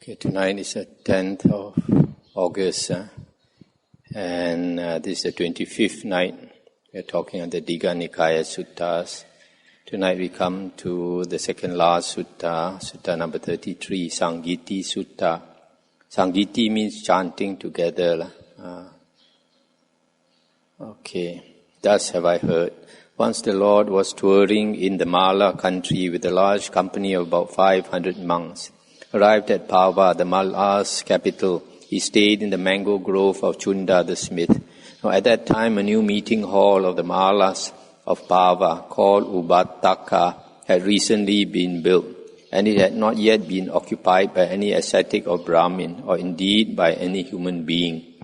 Okay, tonight is the 10th of August, and this is the 25th night. We are talking on the Digha Nikaya Suttas. Tonight we come to the second last sutta, sutta number 33, Sangiti Sutta. Sangiti means chanting together. Thus have I heard. Once the Lord was touring in the Mala country with a large company of about 500 monks. Arrived at Pava, the Mala's capital, he stayed in the mango grove of Chunda the smith. Now, at that time, a new meeting hall of the Malas of Pava, called Ubattaka, had recently been built, and it had not yet been occupied by any ascetic or Brahmin, or indeed by any human being.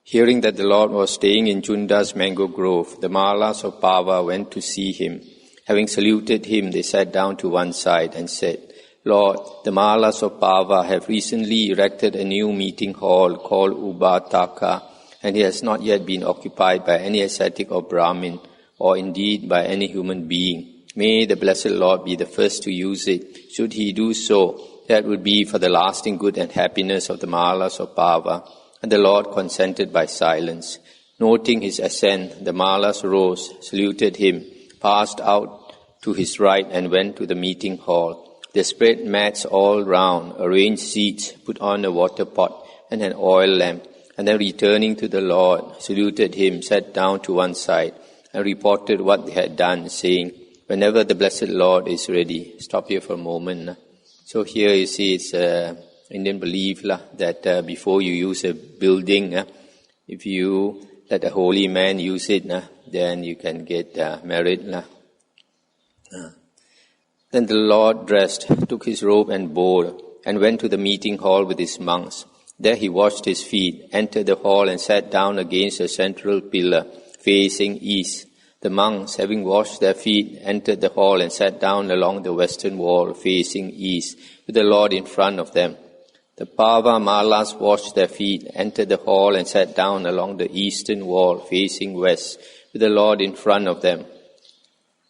Hearing that the Lord was staying in Chunda's mango grove, the Malas of Pava went to see him. Having saluted him, they sat down to one side and said, Lord, the Malas of Pava have recently erected a new meeting hall called Ubattaka, and it has not yet been occupied by any ascetic or Brahmin, or indeed by any human being. May the Blessed Lord be the first to use it. Should he do so, that would be for the lasting good and happiness of the Malas of Pava. And the Lord consented by silence. Noting his assent, the Malas rose, saluted him, passed out to his right, and went to the meeting hall. They spread mats all round, arranged seats, put on a water pot and an oil lamp, and then returning to the Lord, saluted him, sat down to one side, and reported what they had done, saying, whenever the Blessed Lord is ready. Stop here for a moment. So here you see it's Indian belief that before you use a building, if you let a holy man use it, then you can get married. Then the Lord dressed, took his robe and bowl, and went to the meeting hall with his monks. There he washed his feet, entered the hall, and sat down against a central pillar, facing east. The monks, having washed their feet, entered the hall and sat down along the western wall, facing east, with the Lord in front of them. The Pava Malas washed their feet, entered the hall, and sat down along the eastern wall, facing west, with the Lord in front of them.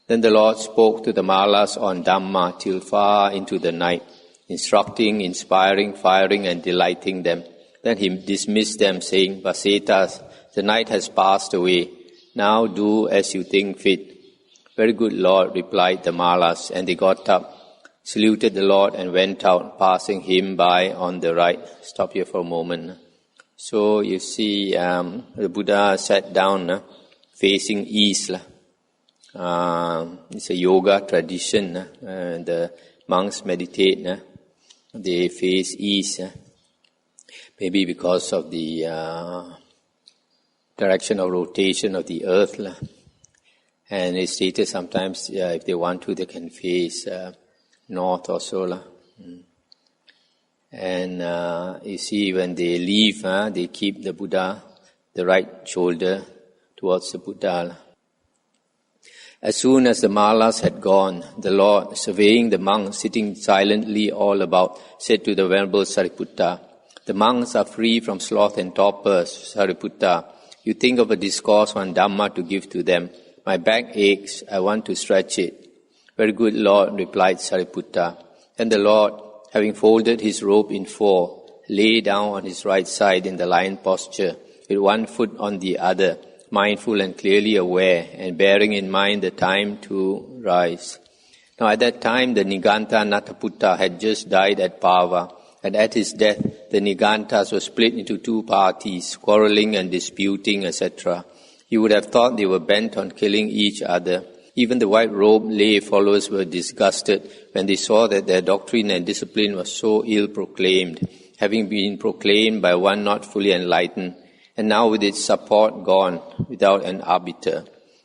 Then the Lord spoke to the Malas on Dhamma till far into the night, instructing, inspiring, firing, and delighting them. Then he dismissed them, saying, Vasetas, the night has passed away. Now do as you think fit. Very good, Lord, replied the Malas, and they got up, saluted the Lord, and went out, passing him by on the right. Stop here for a moment. So you see, the Buddha sat down, facing east. It's a yoga tradition. The monks meditate. They face east. Maybe because of the direction of rotation of the earth. And it's stated sometimes if they want to, they can face north or so. And you see when they leave, they keep the Buddha, the right shoulder towards the Buddha. As soon as the Malas had gone, the Lord, surveying the monks sitting silently all about, said to the Venerable Sariputta, the monks are free from sloth and torpor, Sariputta. You think of a discourse on Dhamma to give to them. My back aches, I want to stretch it. Very good, Lord, replied Sariputta. Then the Lord, having folded his robe in four, lay down on his right side in the lion posture, with one foot on the other, mindful and clearly aware, and bearing in mind the time to rise. Now at that time the Niganta Nataputta had just died at Pava, and at his death the Nigantas were split into two parties, quarrelling and disputing, etc. You would have thought they were bent on killing each other. Even the white-robed lay followers were disgusted when they saw that their doctrine and discipline was so ill-proclaimed, having been proclaimed by one not fully enlightened, and now with its support gone, without an arbiter.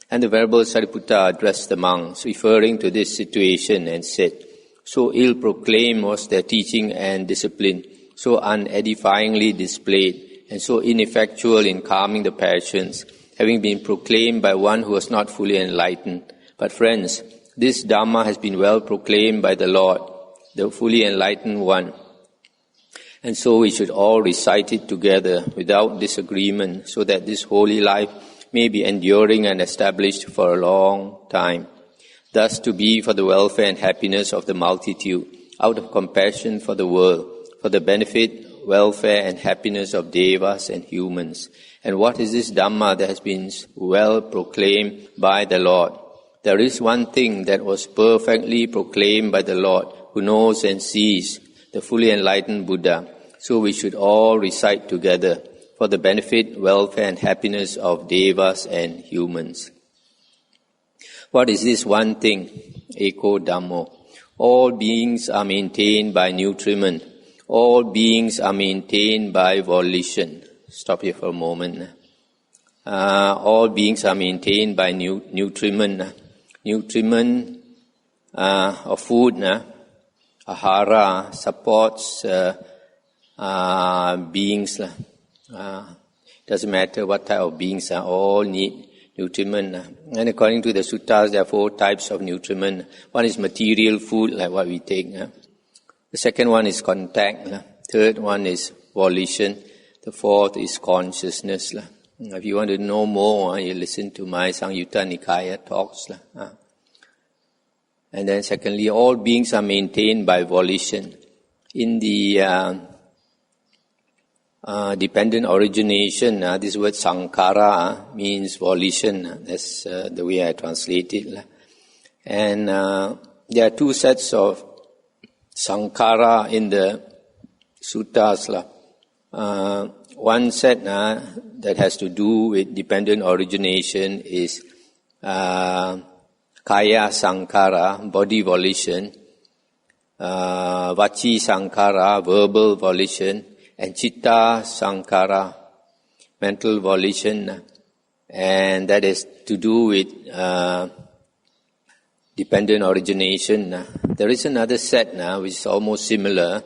And the Venerable Sariputta addressed the monks, referring to this situation, and said, so ill-proclaimed was their teaching and discipline, so unedifyingly displayed, and so ineffectual in calming the passions, having been proclaimed by one who was not fully enlightened. But friends, this Dhamma has been well proclaimed by the Lord, the fully enlightened one. And so we should all recite it together without disagreement, so that this holy life may be enduring and established for a long time. Thus to be for the welfare and happiness of the multitude, out of compassion for the world, for the benefit, welfare and happiness of devas and humans. And what is this Dhamma that has been well proclaimed by the Lord? There is one thing that was perfectly proclaimed by the Lord, who knows and sees, the fully enlightened Buddha. So we should all recite together for the benefit, welfare and happiness of devas and humans. What is this one thing? Eko Dhammo. All beings are maintained by nutriment. All beings are maintained by volition. Stop here for a moment. All beings are maintained by nutriment. Nutriment of food, ahara, supports beings. Doesn't matter what type of beings, all need nutriment. And according to the suttas, there are 4 types of nutriment. One is material food, like what we take. The second one is contact. Third one is volition. The fourth is consciousness. If you want to know more, you listen to my Sangita Nikaya talks. And then secondly, all beings are maintained by volition. In the dependent origination, this word sankhara means volition. That's the way I translate it. And there are 2 sets of sankhara in the suttas. One set that has to do with dependent origination is kaya sankhara, body volition, vachi sankhara, verbal volition, and chitta sankhara, mental volition. And that is to do with dependent origination. There is another set which is almost similar.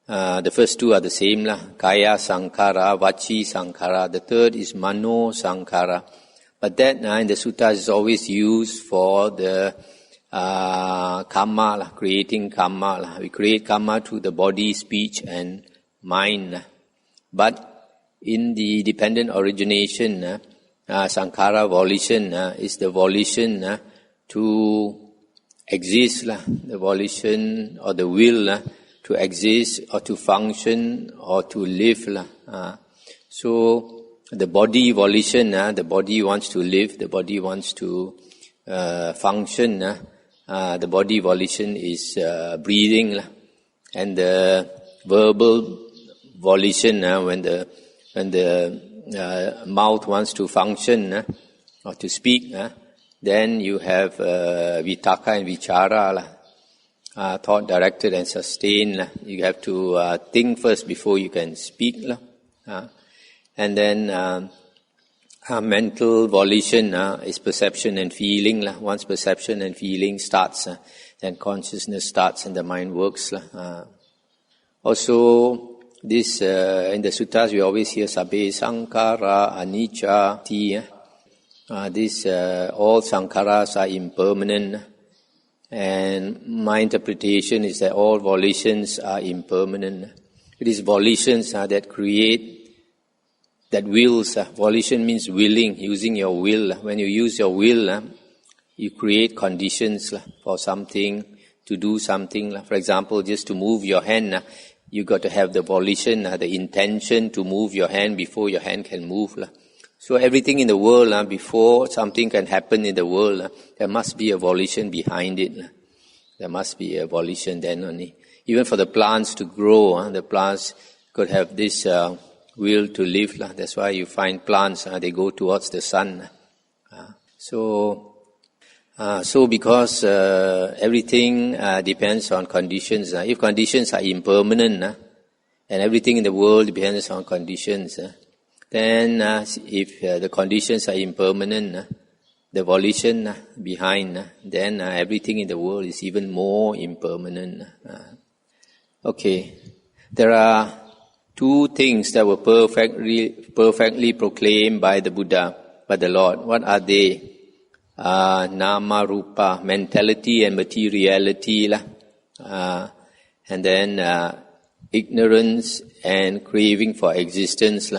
The first 2 are the same, kaya sankhara, vachi sankhara. The third is mano sankhara. But that in the suttas is always used for the karma, creating karma. We create karma through the body, speech and mind. But in the dependent origination, sankhara volition is the volition to exist, the volition or the will to exist or to function or to live. So the body volition, the body wants to live, the body wants to function. The body volition is breathing, and the verbal volition, when the mouth wants to function or to speak, then you have vitaka and vichara, thought directed and sustained. You have to think first before you can speak. And then mental volition is perception and feeling. Once perception and feeling starts, then consciousness starts and the mind works. Also, this in the suttas we always hear sabbe sankhara anicca ti. All sankharas are impermanent, and my interpretation is that all volitions are impermanent. It is volitions that create, that wills. Volition means willing, using your will. When you use your will, you create conditions for something, to do something. For example, just to move your hand, you got to have the volition, the intention to move your hand before your hand can move. So everything in the world, before something can happen in the world, there must be a volition behind it. There must be a volition then only. Even for the plants to grow, the plants could have this will to live. That's why you find plants, they go towards the sun. So because everything depends on conditions. If conditions are impermanent, and everything in the world depends on conditions, then if the conditions are impermanent, the volition behind, then everything in the world is even more impermanent. Okay, there are 2 things that were perfectly proclaimed by the Buddha, by the Lord. What are they? Nama rupa, mentality and materiality, and then ignorance and craving for existence,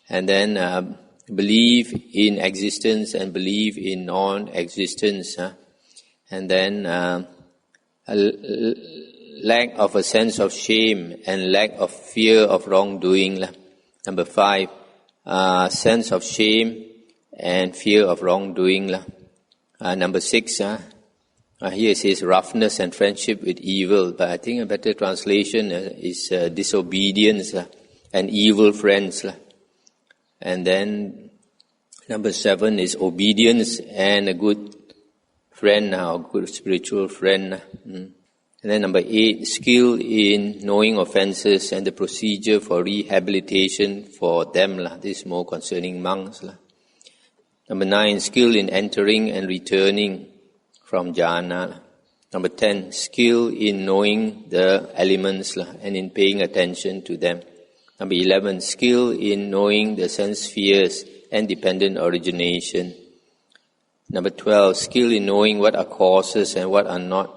and then belief in existence and belief in non-existence, and then lack of a sense of shame and lack of fear of wrongdoing. Number 5, sense of shame and fear of wrongdoing. Number 6, here it says roughness and friendship with evil, but I think a better translation is disobedience and evil friends. And then number 7 is obedience and a good friend or good spiritual friend. And then number 8, skill in knowing offences and the procedure for rehabilitation for them. This is more concerning monks. Number 9, skill in entering and returning from jhana. Number 10, skill in knowing the elements and in paying attention to them. Number 11, skill in knowing the sense spheres and dependent origination. Number 12, skill in knowing what are causes and what are not.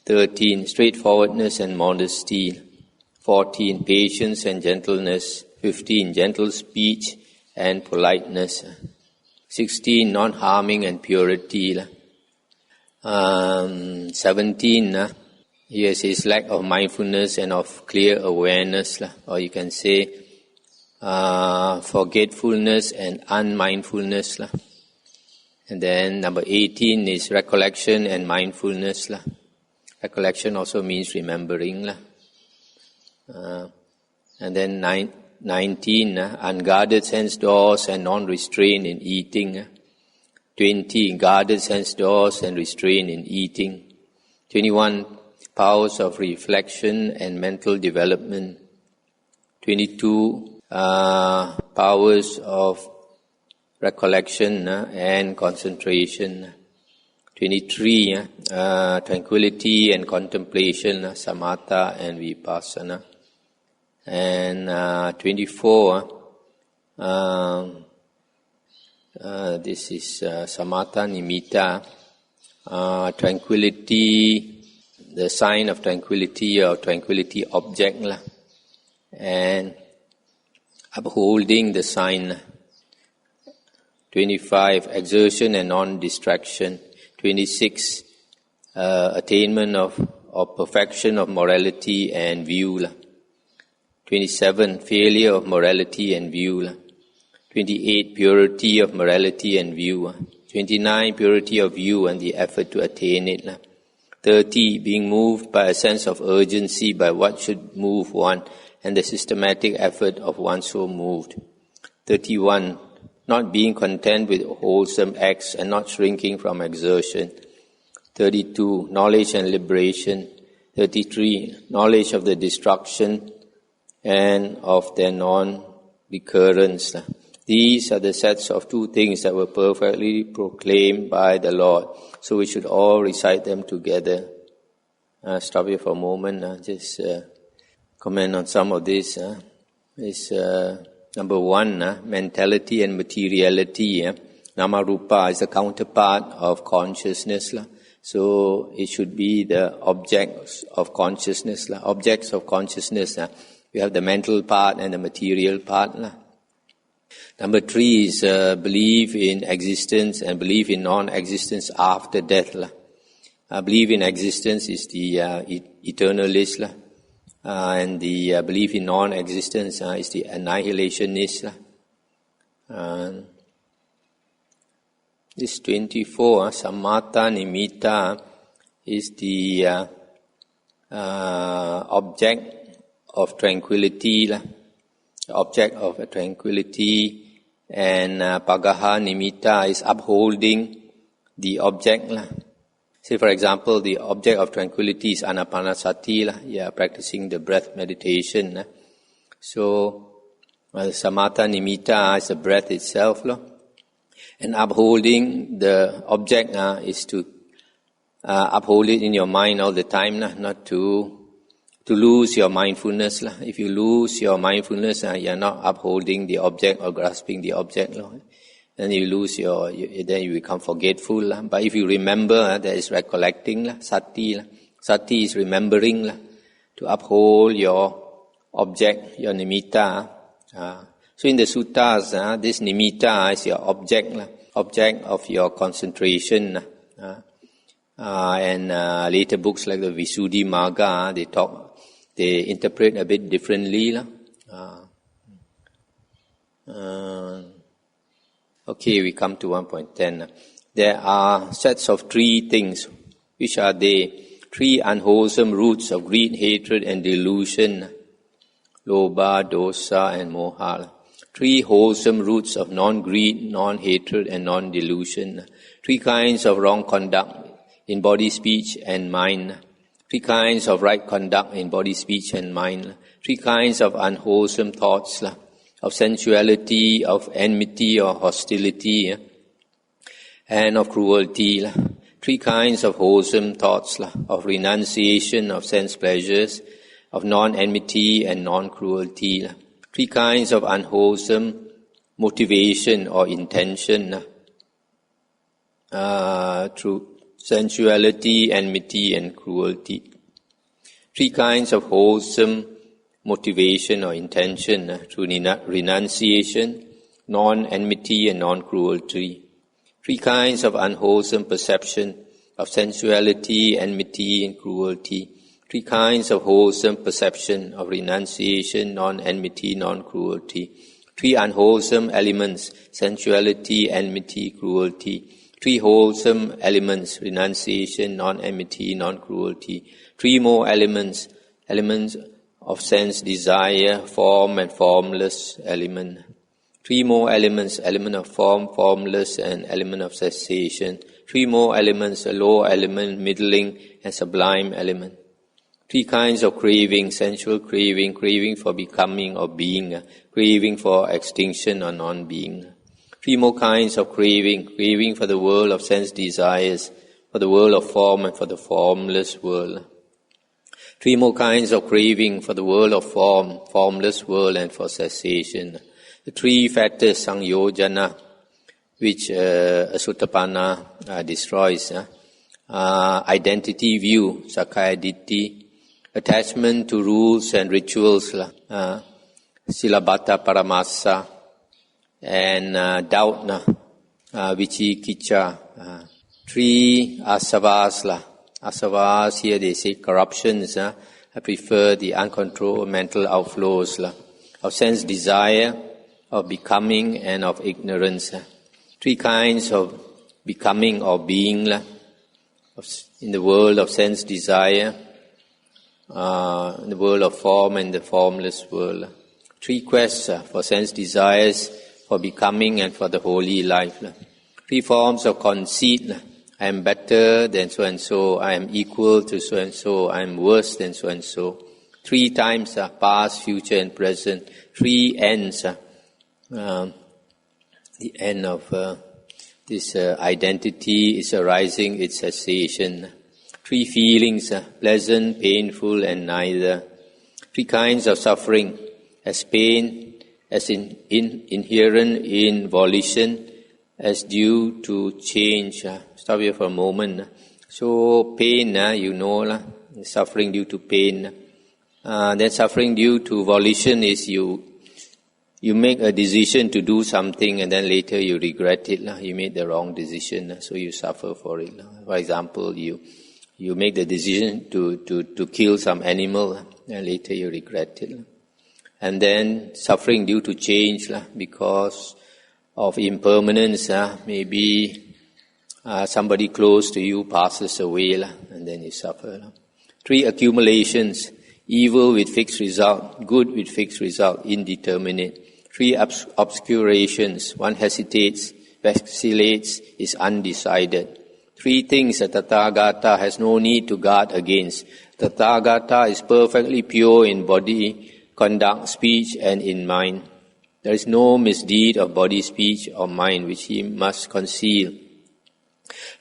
13, straightforwardness and modesty. 14, patience and gentleness. 15, gentle speech and politeness. 16, non-harming and purity. 17, here says lack of mindfulness and of clear awareness, or you can say forgetfulness and unmindfulness. And then number 18 is recollection and mindfulness. Recollection also means remembering. And then 19, unguarded sense doors and non-restraint in eating. 20, guarded sense doors and restraint in eating. 21, powers of reflection and mental development. 22, powers of recollection and concentration. 23, tranquility and contemplation, samatha and vipassana. And 24, this is samatha nimitta, tranquility, the sign of tranquility or tranquility object, and upholding the sign. 25, exertion and non-distraction. 26, attainment of perfection of morality and view. 27, failure of morality and view. 28, purity of morality and view. 29, purity of view and the effort to attain it. 30, being moved by a sense of urgency by what should move one and the systematic effort of one so moved. 31, not being content with wholesome acts and not shrinking from exertion. 32, knowledge and liberation. 33, knowledge of the destruction and of their non-recurrence. These are the sets of 2 things that were perfectly proclaimed by the Lord. So we should all recite them together. Stop here for a moment. Just comment on some of this. Number 1, mentality and materiality. Nama rupa is the counterpart of consciousness. So it should be the objects of consciousness. Objects of consciousness. We have the mental part and the material part. Number 3 is belief in existence and belief in non-existence after death. Belief in existence is the eternalist, and the belief in non-existence is the annihilationist. This 24, samatha nimitta, is the object of tranquility, object of tranquility, and pagaha nimitta is upholding the object. Say, for example, the object of tranquility is anapanasati, practicing the breath meditation. So, samatha nimitta is the breath itself. And upholding the object is to uphold it in your mind all the time, not to lose your mindfulness. If you lose your mindfulness, you are not upholding the object or grasping the object. Then you lose then you become forgetful. But if you remember, there is recollecting, sati. Sati is remembering, to uphold your object, your nimitta. So in the suttas, this nimitta is your object of your concentration. and later books like the Visuddhimagga, they interpret a bit differently. Okay, we come to 1.10. There are sets of 3 things. Which are they? 3 unwholesome roots of greed, hatred, and delusion. Lobha, dosa, and moha. 3 wholesome roots of non-greed, non-hatred, and non-delusion. 3 kinds of wrong conduct in body, speech, and mind. 3 kinds of right conduct in body, speech, and mind. 3 kinds of unwholesome thoughts, of sensuality, of enmity or hostility, and of cruelty. 3 kinds of wholesome thoughts, of renunciation of sense pleasures, of non-enmity and non-cruelty. 3 kinds of unwholesome motivation or intention, through sensuality, enmity, and cruelty. 3 kinds of wholesome motivation or intention through renunciation, non-enmity, and non-cruelty. 3 kinds of unwholesome perception of sensuality, enmity, and cruelty. 3 kinds of wholesome perception of renunciation, non-enmity, non-cruelty. 3 unwholesome elements, sensuality, enmity, cruelty. 3 wholesome elements, renunciation, non-enmity, non-cruelty. 3 more elements of sense desire, form and formless element. 3 more elements, element of form, formless, and element of cessation. 3 more elements, a low element, middling, and sublime element. 3 kinds of craving, sensual craving, craving for becoming or being, craving for extinction or non-being. 3 more kinds of craving, craving for the world of sense desires, for the world of form and for the formless world. 3 more kinds of craving for the world of form, formless world, and for cessation. The 3 factors, sangyojana, which Asuttapana destroys. Identity view, sakaya-ditti. Attachment to rules and rituals, silabata paramasa. And doubt, vicikicca. 3 asavas. Asavas, here they say corruptions. I prefer the uncontrolled mental outflows of sense desire, of becoming, and of ignorance. 3 kinds of becoming or being in the world of sense desire, in the world of form and the formless world. 3 quests for sense desires, for becoming, and for the holy life. 3 forms of conceit. I am better than so-and-so. I am equal to so-and-so. I am worse than so-and-so. 3 times, past, future, and present. 3 ends. The end of this identity is arising, its cessation. 3 feelings, pleasant, painful, and neither. 3 kinds of suffering, as pain, as inherent in volition, as due to change. Stop here for a moment. So pain, suffering due to pain. Then suffering due to volition is you make a decision to do something and then later you regret it. You made the wrong decision, so you suffer for it. For example, you make the decision to kill some animal and later you regret it. And then suffering due to change because of impermanence. Maybe somebody close to you passes away and then you suffer. 3 accumulations, evil with fixed result, good with fixed result, indeterminate. 3 obscurations, one hesitates, vacillates, is undecided. 3 things that Tathagata has no need to guard against. Tathagata is perfectly pure in body, conduct, speech, and in mind. There is no misdeed of body, speech, or mind which he must conceal,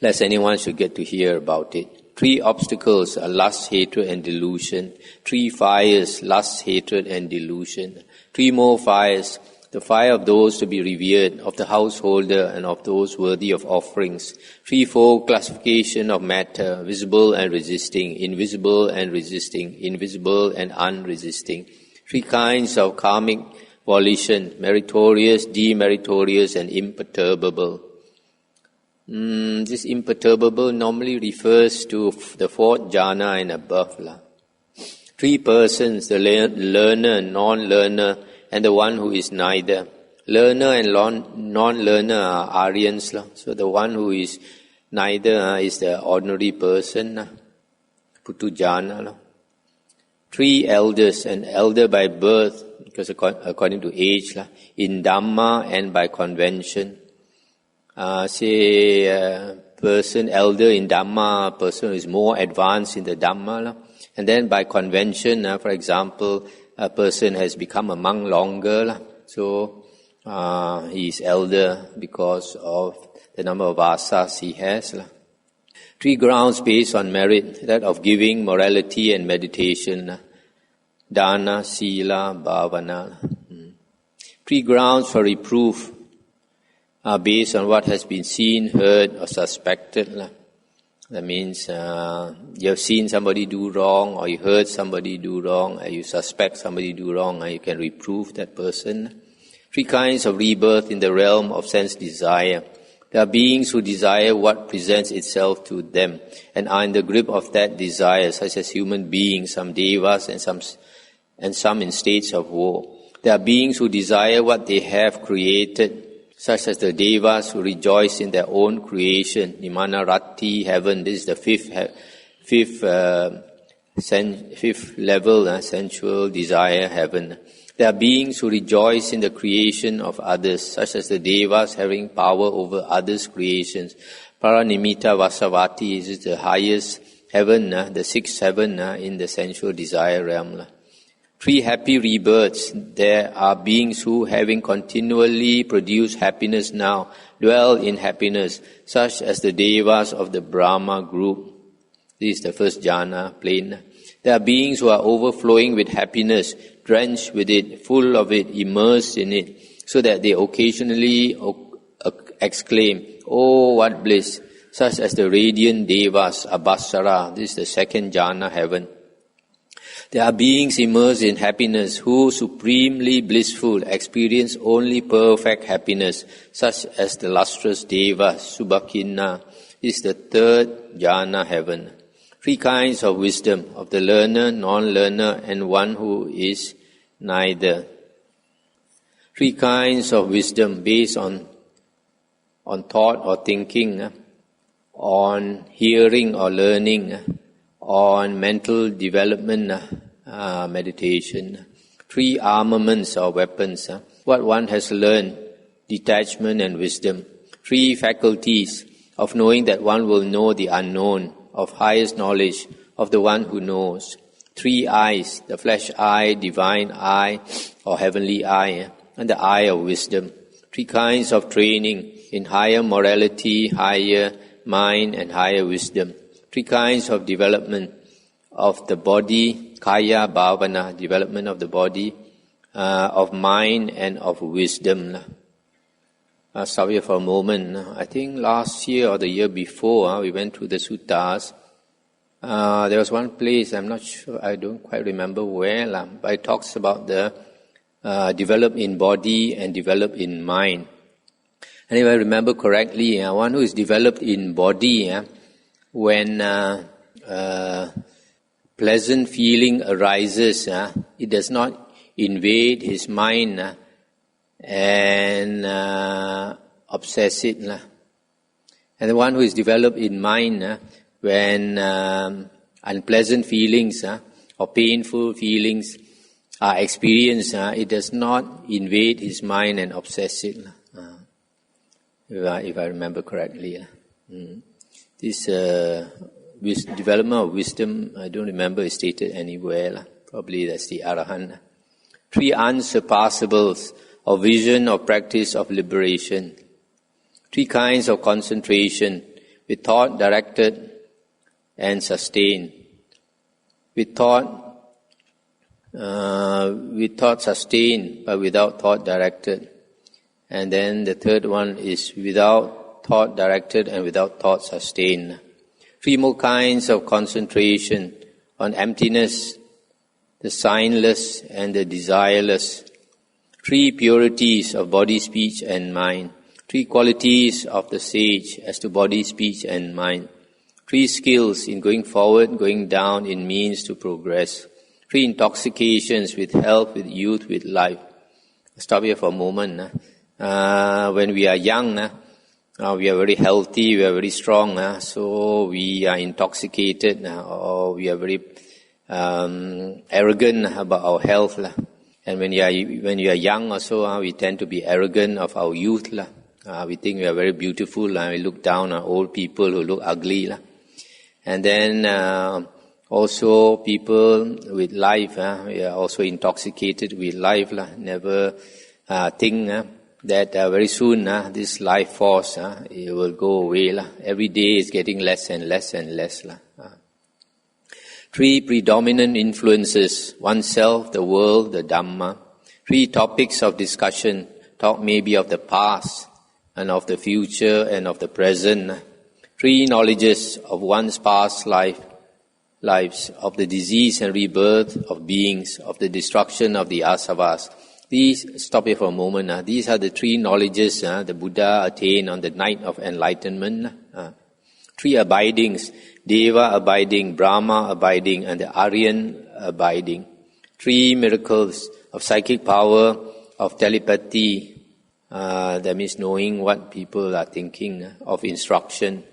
lest anyone should get to hear about it. 3 obstacles are lust, hatred, and delusion. 3 fires, lust, hatred, and delusion. 3 more fires, the fire of those to be revered, of the householder, and of those worthy of offerings. 3-fold classification of matter, visible and resisting, invisible and resisting, invisible and unresisting. 3 kinds of karmic volition, meritorious, demeritorious, and imperturbable. This imperturbable normally refers to the fourth jhana and above. Three persons, the learner, non-learner, and the one who is neither. Learner and non-learner are Aryans. So the one who is neither is the ordinary person, Putu jhana. Three elders, an elder by birth, because according to age, in Dhamma and by convention. Person elder in Dhamma, person who is more advanced in the Dhamma. And then by convention, for example, a person has become a monk longer. So he is elder because of the number of vasas he has. Three grounds based on merit, that of giving, morality and meditation. Dana, Sila, Bhavana. Three grounds for reproof are based on what has been seen, heard or suspected. That means you have seen somebody do wrong, or you heard somebody do wrong, or you suspect somebody do wrong, and you can reprove that person. Three kinds of rebirth in the realm of sense desire. There are beings who desire what presents itself to them and are in the grip of that desire, such as human beings, some devas and some in states of woe. There are beings who desire what they have created, such as the devas who rejoice in their own creation. Nimana Rati, heaven, this is the fifth level, sensual desire, heaven. There are beings who rejoice in the creation of others, such as the devas having power over others' creations. Paranimita Vasavati is the highest heaven, the sixth heaven in the sensual desire realm. Three happy rebirths. There are beings who, having continually produced happiness now, dwell in happiness, such as the devas of the Brahma group. This is the first jhana, plane. There are beings who are overflowing with happiness, drenched with it, full of it, immersed in it, so that they occasionally exclaim, "Oh, what bliss!" Such as the radiant devas, Abhasara. This is the second jhana, heaven. There are beings immersed in happiness who, supremely blissful, experience only perfect happiness, such as the lustrous devas, Subhakinna. This is the third jhana, heaven. Three kinds of wisdom, of the learner, non-learner, and one who is neither. Three kinds of wisdom based on thought or thinking, on hearing or learning, on mental development, meditation. Three armaments or weapons, what one has learned, detachment and wisdom. Three faculties of knowing that one will know the unknown, of highest knowledge of the one who knows. Three eyes, the flesh eye, divine eye or heavenly eye, and the eye of wisdom. Three kinds of training in higher morality, higher mind and higher wisdom. Three kinds of development of the body, kaya, bhavana, development of the body, of mind and of wisdom. Stop here for a moment. I think last year or the year before, we went through the suttas. There was one place, I'm not sure, I don't quite remember where, but it talks about the develop in body and develop in mind. And if I remember correctly, one who is developed in body, when pleasant feeling arises, it does not invade his mind and obsess it. And the one who is developed in mind, when unpleasant feelings or painful feelings are experienced, it does not invade his mind and obsess it. If I remember correctly. This development of wisdom, I don't remember it's stated anywhere. Probably that's the Arahant. Three unsurpassables of vision or practice of liberation. Three kinds of concentration, with thought directed and sustained. With thought sustained but without thought directed. And then the third one is without thought directed and without thought sustained. Three more kinds of concentration on emptiness, the signless and the desireless. Three purities of body, speech and mind. 3 qualities of the sage as to body, speech and mind. 3 skills in going forward, going down in means to progress. 3 intoxications with health, with youth, with life. I'll stop here for a moment. When we are young, we are very healthy, we are very strong, so we are intoxicated or we are very arrogant about our health. And when you are young also, we tend to be arrogant of our youth. We think we are very beautiful, we look down on old people who look ugly. And then also people with life, we are also intoxicated with life. Never think that very soon this life force it will go away. Every day is getting less and less and less. 3 predominant influences: oneself, the world, the Dhamma. 3 topics of discussion: talk maybe of the past and of the future and of the present. 3 knowledges of one's past lives, of the disease and rebirth of beings, of the destruction of the asavas. These, stop here for a moment. These are the 3 knowledges the Buddha attained on the night of enlightenment. 3 abidings: Deva abiding, Brahma abiding, and the Aryan abiding. 3 miracles of psychic power, of telepathy, that means knowing what people are thinking, of instruction,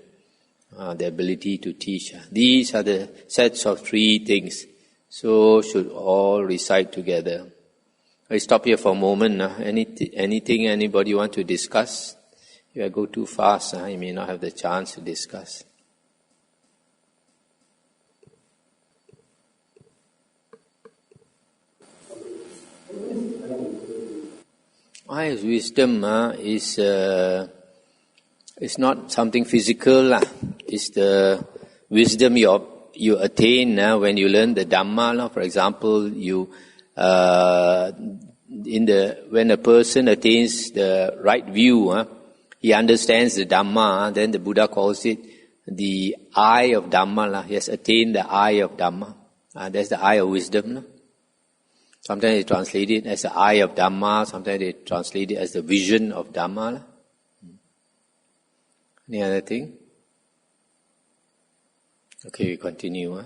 the ability to teach. These are the sets of 3 things. So should all recite together. I stop here for a moment. Anything anybody want to discuss? If I go too fast, you may not have the chance to discuss. Wise wisdom is not something physical. It's the wisdom you attain when you learn the Dhamma. For example, when a person attains the right view, he understands the Dhamma. Then the Buddha calls it the eye of Dhamma. He has attained the eye of Dhamma. That's the eye of wisdom. Sometimes they translate it as the eye of Dhamma. Sometimes they translate it as the vision of Dhamma. Any other thing? Okay, we continue.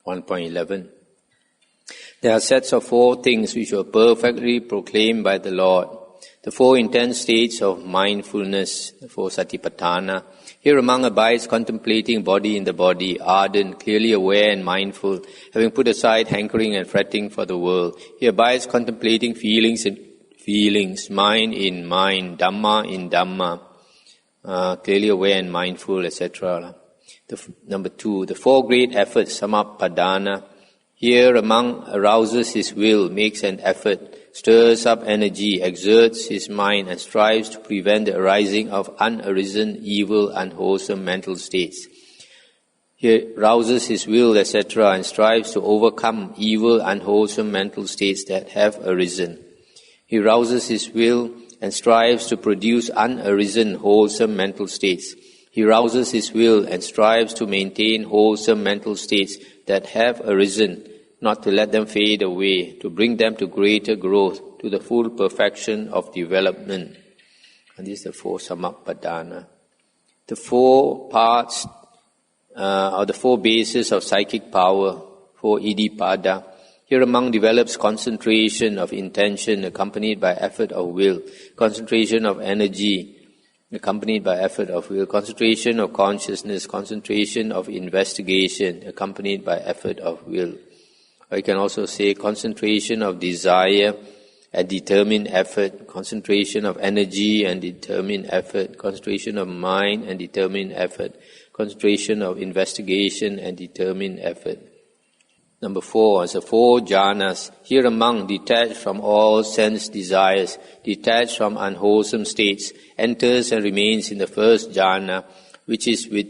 1.11. There are sets of 4 things which were perfectly proclaimed by the Lord. The 4 intense states of mindfulness, the 4 satipatthana. Here among abides contemplating body in the body, ardent, clearly aware and mindful, having put aside hankering and fretting for the world. He abides contemplating feelings in feelings, mind in mind, Dhamma in Dhamma, clearly aware and mindful, etc. Number 2, the 4 great efforts, samappadana. Here among arouses his will, makes an effort, stirs up energy, exerts his mind and strives to prevent the arising of unarisen, evil, unwholesome mental states. He rouses his will, etc., and strives to overcome evil, unwholesome mental states that have arisen. He rouses his will and strives to produce unarisen, wholesome mental states. He rouses his will and strives to maintain wholesome mental states that have arisen, not to let them fade away, to bring them to greater growth, to the full perfection of development. And this is the 4 samappadana. The 4 parts, or the 4 bases of psychic power, 4 iddhipada. Here among develops concentration of intention accompanied by effort of will, concentration of energy accompanied by effort of will, concentration of consciousness, concentration of investigation accompanied by effort of will. Or you can also say concentration of desire and determined effort, concentration of energy and determined effort, concentration of mind and determined effort, concentration of investigation and determined effort. Number 4 is the 4 jhanas. Here among detached from all sense desires, detached from unwholesome states, enters and remains in the first jhana, which is with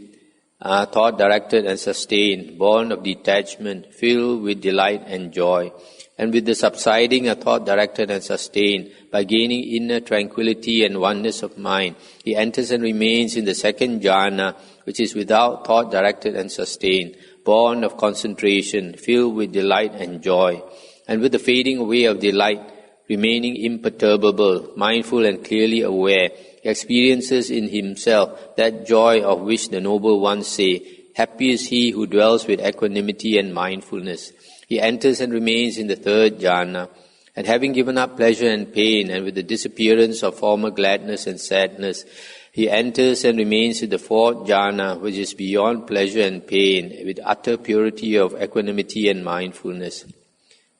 thought directed and sustained, born of detachment, filled with delight and joy. And with the subsiding of thought directed and sustained, by gaining inner tranquility and oneness of mind, he enters and remains in the second jhana, which is without thought directed and sustained, born of concentration, filled with delight and joy. And with the fading away of delight, remaining imperturbable, mindful and clearly aware, he experiences in himself that joy of which the noble ones say, "Happy is he who dwells with equanimity and mindfulness." He enters and remains in the third jhana, and having given up pleasure and pain, and with the disappearance of former gladness and sadness, he enters and remains in the fourth jhana, which is beyond pleasure and pain, with utter purity of equanimity and mindfulness.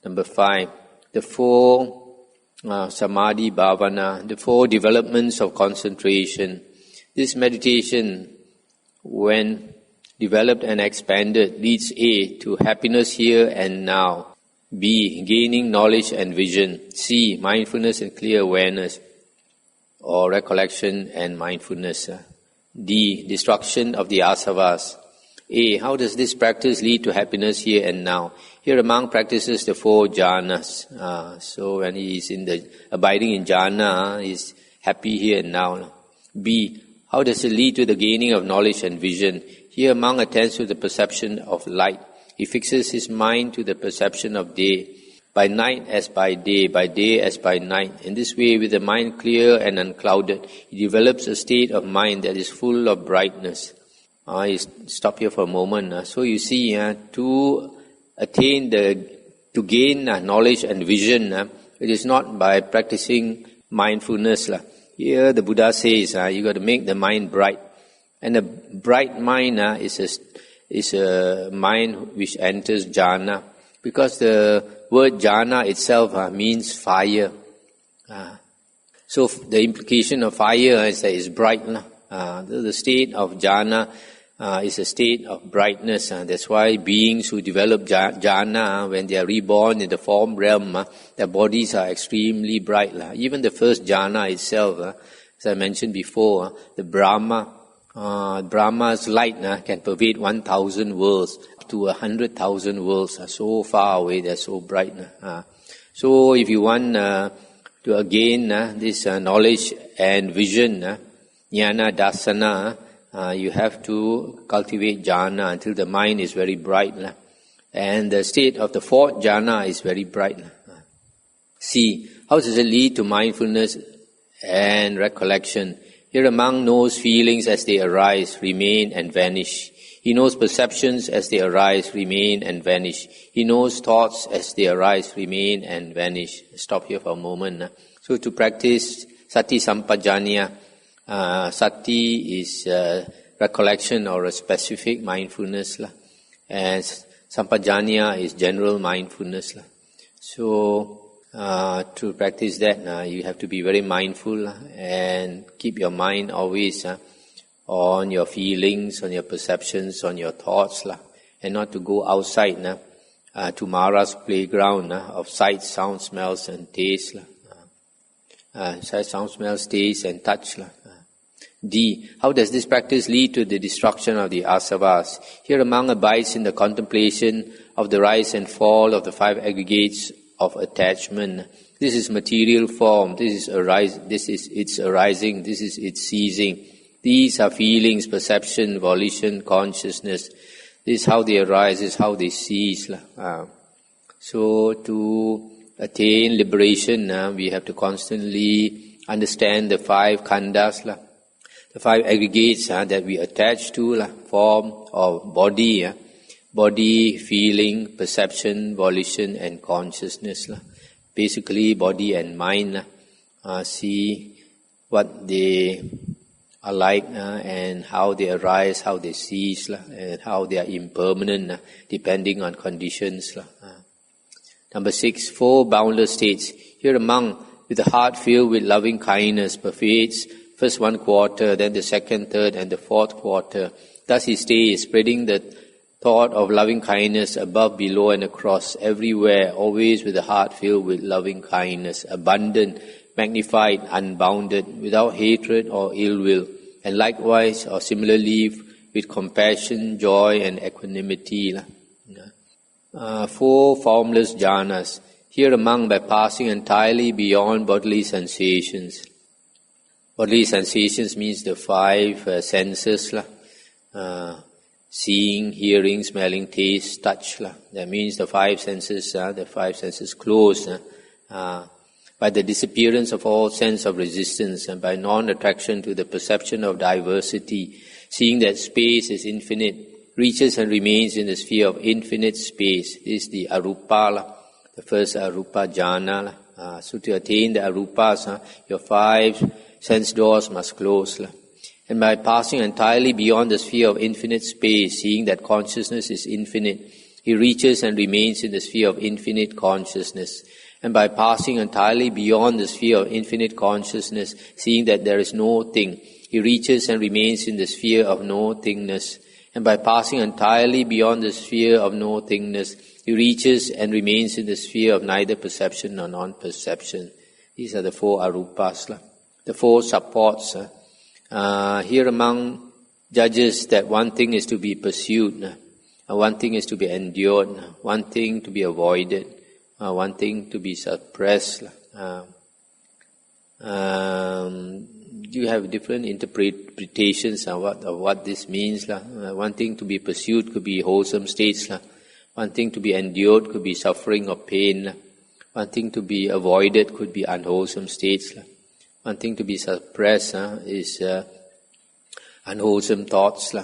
Number 5, the 4 samadhi bhavana, the 4 developments of concentration. This meditation, when developed and expanded, leads A, to happiness here and now. B, gaining knowledge and vision. C, mindfulness and clear awareness, or recollection and mindfulness. D, destruction of the asavas. A, how does this practice lead to happiness here and now? Here among practices the 4 jhanas. So when he is abiding in jhana, he is happy here and now. B, how does it lead to the gaining of knowledge and vision? Here among attends to the perception of light. He fixes his mind to the perception of day, by night as by day as by night. In this way, with the mind clear and unclouded, he develops a state of mind that is full of brightness. I stop here for a moment. So you see, to gain knowledge and vision, it is not by practicing mindfulness. Here the Buddha says, you got to make the mind bright. And a bright mind is a mind which enters jhana, because the word jhana itself means fire. So the implication of fire is that it's bright. The state of jhana is a state of brightness. That's why beings who develop jhana, when they are reborn in the form realm, their bodies are extremely bright. Even the first jhana itself, as I mentioned before, the Brahma's light can pervade 1,000 worlds, up to 100,000 worlds. So far away, they're so bright. So if you want to gain this knowledge and vision, jnana dasana, you have to cultivate jhana until the mind is very bright. And the state of the 4th jhana is very bright. C, how does it lead to mindfulness and recollection? Here among knows feelings as they arise, remain and vanish. He knows perceptions as they arise, remain and vanish. He knows thoughts as they arise, remain and vanish. Stop here for a moment. So to practice sati sampajanya, sati is recollection or a specific mindfulness. And sampajanya is general mindfulness. So to practice that, you have to be very mindful and keep your mind always on your feelings, on your perceptions, on your thoughts, and not to go outside to Mara's playground of sight, sound, smells and taste. Sight, sound, smells, taste and touch. D, how does this practice lead to the destruction of the asavas? Here among abides in the contemplation of the rise and fall of the 5 aggregates of attachment. This is material form, this is its arising, this is its ceasing. These are feelings, perception, volition, consciousness. This is how they arise, this is how they cease. So to attain liberation, we have to constantly understand the 5 khandhas, the 5 aggregates that we attach to, form or body. Body, feeling, perception, volition and consciousness. Basically body and mind. See what they are like and how they arise, how they cease, and how they are impermanent depending on conditions. Number 6, 4 boundless states. Here among, with the heart filled with loving kindness, pervades first 1 quarter, then the 2nd, 3rd and the 4th quarter. Thus he stays, spreading the thought of loving kindness above, below and across, everywhere, always with the heart filled with loving kindness, abundant, magnified, unbounded, without hatred or ill will, and likewise or similarly with compassion, joy and equanimity. 4 formless jhanas, here among by passing entirely beyond bodily sensations. Bodily sensations means the 5 senses, seeing, hearing, smelling, taste, touch. That means the 5 senses, the 5 senses closed. by the disappearance of all sense of resistance, and by non-attraction to the perception of diversity, seeing that space is infinite, reaches and remains in the sphere of infinite space. This is the arupa, the first arupa jhana. So to attain the arupas, your 5 sense doors must close. And by passing entirely beyond the sphere of infinite space, seeing that consciousness is infinite, he reaches and remains in the sphere of infinite consciousness. And by passing entirely beyond the sphere of infinite consciousness, seeing that there is no thing, he reaches and remains in the sphere of no thingness. And by passing entirely beyond the sphere of no thingness, he reaches and remains in the sphere of neither perception nor non-perception. These are the 4 arupas, the 4 supports. Here among judges, that one thing is to be pursued, one thing is to be endured, one thing to be avoided, one thing to be suppressed. You have different interpretations of what this means. One thing to be pursued could be wholesome states. One thing to be endured could be suffering or pain. One thing to be avoided could be unwholesome states. One thing to be suppressed is unwholesome thoughts.